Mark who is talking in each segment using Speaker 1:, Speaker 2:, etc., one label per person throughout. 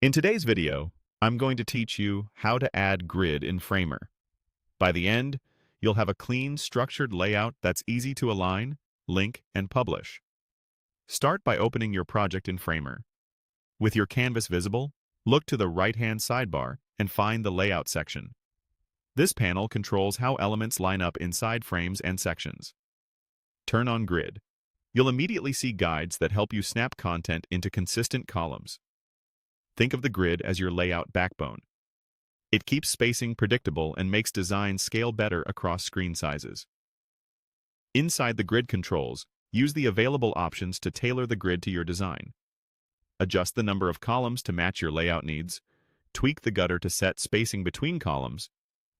Speaker 1: In today's video, I'm going to teach you how to add grid in Framer. By the end, you'll have a clean, structured layout that's easy to align, link, and publish. Start by opening your project in Framer. With your canvas visible, look to the right-hand sidebar and find the Layout section. This panel controls how elements line up inside frames and sections. Turn on Grid. You'll immediately see guides that help you snap content into consistent columns. Think of the grid as your layout backbone. It keeps spacing predictable and makes design scale better across screen sizes. Inside the grid controls, use the available options to tailor the grid to your design. Adjust the number of columns to match your layout needs, tweak the gutter to set spacing between columns,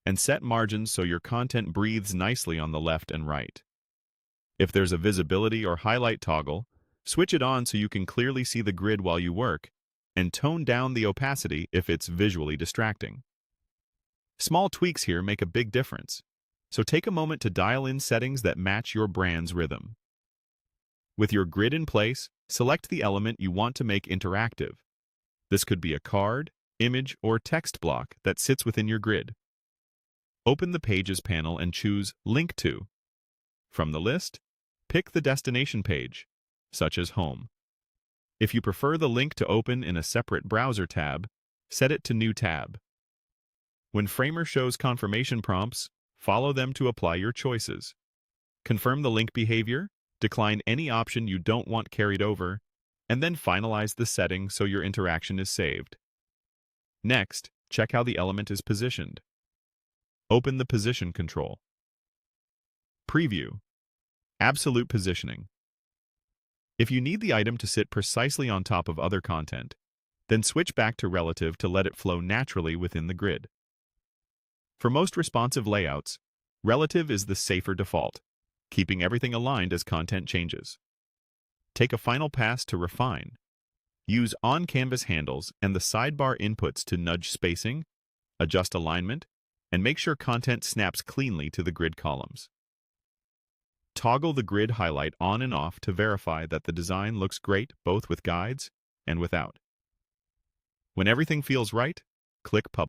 Speaker 1: and set margins so your content breathes nicely on the left and right. If there's a visibility or highlight toggle, switch it on so you can clearly see the grid while you work, and tone down the opacity if it's visually distracting. Small tweaks here make a big difference, so take a moment to dial in settings that match your brand's rhythm. With your grid in place, select the element you want to make interactive. This could be a card, image, or text block that sits within your grid. Open the Pages panel and choose Link to. From the list, pick the destination page, such as Home. If you prefer the link to open in a separate browser tab, set it to New tab. When Framer shows confirmation prompts, follow them to apply your choices. Confirm the link behavior, decline any option you don't want carried over, and then finalize the setting so your interaction is saved. Next, check how the element is positioned. Open the Position control. Preview. Absolute positioning. If you need the item to sit precisely on top of other content, then switch back to Relative to let it flow naturally within the grid. For most responsive layouts, Relative is the safer default, keeping everything aligned as content changes. Take a final pass to refine. Use on-canvas handles and the sidebar inputs to nudge spacing, adjust alignment, and make sure content snaps cleanly to the grid columns. Toggle the grid highlight on and off to verify that the design looks great both with guides and without. When everything feels right, click Publish.